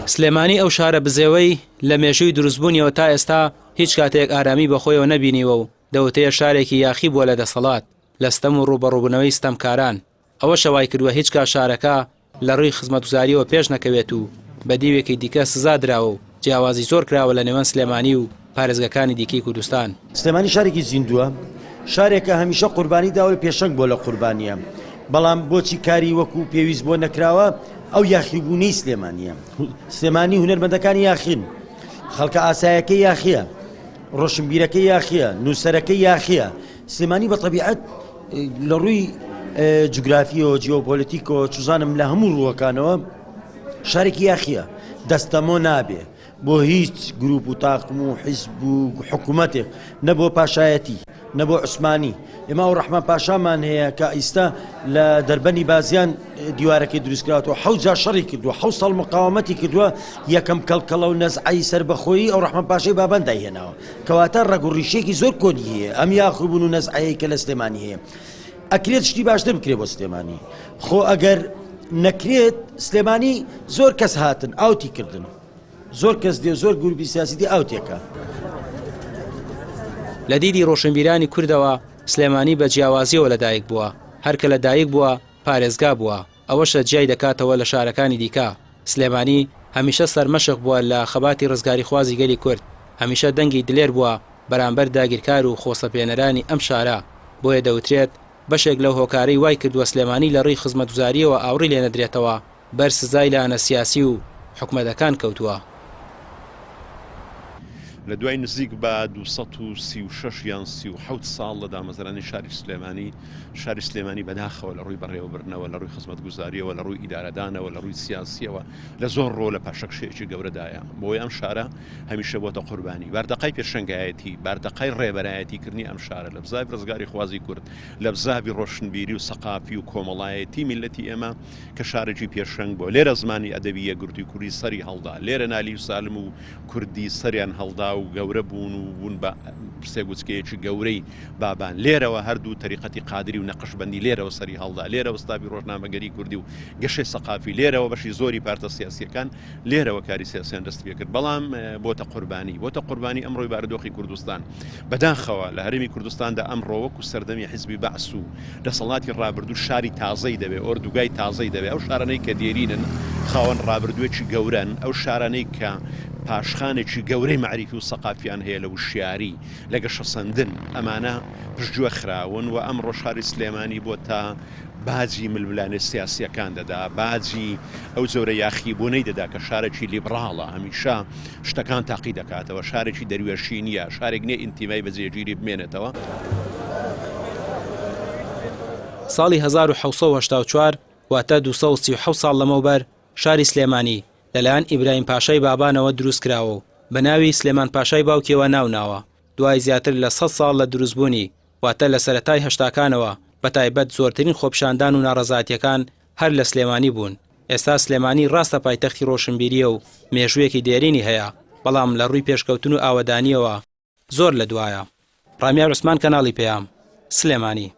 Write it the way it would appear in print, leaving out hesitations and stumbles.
سلێمانی ئەو شارە بزێوەی لە مێژووی دروستبوونیەوە تا ئێستا هیچ کاتێک ئارامی بەخۆیەوە نەبینیوە و دەوتەیە شارێکی یاخی بووە لە دەسەڵات لە ستەم و ڕوبەڕووبوونەوەی ستەمکاران. ئەوە شەوای کردووە هیچ کات شارەکە لە ڕووی خزمەتگوزاریەوە پێش نەکەوێت و بە دیوێکی دیکە سزا درراوە و جیاوازی زۆر کراوە لە نێوان سلێمانی و پارێزگەکانی دیکەی کوردستان. سلێمانی شارێکی زیندووە، شارێکە هەمیشە قوربانی داوە پێشەنگ بۆ لە قوربانیە، بەڵام بۆچی کاری وەکو پێویست بۆ نەکراوە ئەو یاخیبوونی سلێمانیە. سلێمانی هونەرمەندەکانی یاخین، خەڵکە ئاسایەکەی یاخیە، ڕۆشنبیرەکەی یاخیە، نووسەرەکەی یاخیە. سلێمانی بە تەبیعەت لە ڕووی جوگرافیەوە جیۆپۆلیتیکەوە چوزانم لە هەموو ڕووەکانەوە شارێکی یاخیە، دەستەمۆ نابێ بۆ هیچ گروپ و تاقم و حیزب و حکوومەتێک، نەبۆ پاشایەتی نەبۆ عوسمانی. ئێمە و ڕەحمان پاشامان هەیە کە ئیستا لە دەربەنی بازیان دیوارەکەی دروستکراتەوە، حەوت جار شەڕی کردووە، 7 ساڵ مقاومەتی کردووە، یەکەم کەڵکەڵە و نەزعی سەربەخۆیی ئەو ڕەحمان پاشای بابەندای هێناوە، کەواتە ڕەگوڕیشێکی زۆر کۆنی هەیە ئەم یاخوبوون و نەزعەیە کە لە سلێمانی هەیە. ئەکرێت شتی باشتر بکرێت بۆ سلێمانی، خۆ ئەگەر نەکرێت سلێمانی زۆر کەس هاتن ئاوتی کردن، زۆر کەس دێ زۆر گروپی سیاسی دی ئاوتێکە. لە دیدی ڕۆشنبیرانی کوردەوە سلێمانی بە جیاوازیەوە لەدایک بووە، هەرکە لەدایک بووە پارێزگا بووە، ئەوەشە جیای دەکاتەوە لە شارەکانی دیکە. سلێمانی هەمیشە سەرمەشق بووە لە خەباتی ڕزگاری خوازی گەلی کورد، هەمیشە دەنگی دلێر بووە بەرامبەر داگیرکار و خۆسەپێنەرانی ئەم شارە، بۆیە دەوترێت بەشێک لەو هۆکارەی وای کردووە سلێمانی لە ڕێی خزمەتگوزاریەوە ئاوڕی لێ نەدرێتەوە، بەر سزای لایەنە سیاسی و حکومەتەکان کەوتووە. لە دوای نزیک بە 236 یان 37 ساڵ لە دامەزرانی شاری سلێمانی بەداخەوە لە ڕووی بەڕێوەبرنەوە، لە ڕووی خزمەتگوزاریەوە، لە ڕووی ئیدارەدانەوە، لە ڕووی سیاسیەوە لە زۆر ڕۆ لە پاشەکشەیەکی گەورەدایە. بۆی ئەم شارە هەمیشە بۆتە قوربانی باردەقای پێشەنگایەتی، باردەقای ڕێبەرایەتیکردنی ئەم شارە لە بزاوی ڕزگاری خوازی کورد، لە بزاوی ڕۆشنبیری و سەقافی و کۆمەڵایەتی میلەتی ئێمە کە شارێکی پێشەنگ بۆ. لێرە زمانی ئەدەبی یەکگرتووی کوردی سەری هەڵدا، لێرە نالی و سالم و کوردی سەریان هەڵدا و گەورە بوون و بوون بە پرسێگوچکەیەکی گەورەی بابان. لێرەوە هەردوو تەریقەتی قادری و نەقشبەندی لێرەوە سەری هەڵدا، لێرەوە ستاپی ڕۆژنامەگەری کوردی و گەشەی سەقافی، لێرەوە بەشی زۆری پارتە سیاسیەکان لێرەوە کاری سیاسیان دەست پێ کرد. بەڵام بۆتە قوربانی ئەمڕۆی بارودۆخی کوردستان. بەداخەوە لە هەرێمی کوردستاندا ئەمڕۆ وەکو سەردەمی حیزبی بەعس و دەسەڵاتی ڕابردوو شاری تازەی دەبێ، ئۆردوگای تازەی دەبێ. ئەو شارانەی کە دێرینن خاوەن ڕابردووێکی گەورەن، ئەو شارانەی کە پاشخانێکی گەورەی معریفی و سەقافیان هەیە لە وشیاری لە گەشەسەندن، ئەمانە پشتگوێ خراون و ئەمڕۆ شاری سلێمانی بۆ تا باجی ململانێ سیاسیەکان دەدا، باجی ئەو جۆرە یاخیبوونەی دەدا کە شارێکی لیبراڵە، هەمیشە شتەکان تاقی دەکاتەوە، شارێکی دەروێشی نییە، شارێک نییە ئینتیمای بەجێگیری بمێنێتەوە. ساڵی 1984 واتە 237 ساڵ لەمەوبەر شاری سلێمانی لەلایەن ئیبراهیم پاشای بابانەوە دروست کراوە و بە ناوی سلێمان پاشای باوکیەوە ناوناوە. دوای زیاتر لە 100 ساڵ لە دروستبوونی واتە لە سەرەتای هەشتاکانەوە بەتایبەت زۆرترین خۆپیشاندان و ناڕەزایەتیەکان هەر لە سلێمانی بوون. ئێستا سلێمانی ڕاستە پایتەختی ڕۆشنبیریە و مێژوویەکی دێرینی هەیە، بەڵام لە ڕووی پێشکەوتن و ئاوەدانیەوە زۆر لە دوایە. ڕامیار عوسمان، کەناڵی پێام، سلێمانی.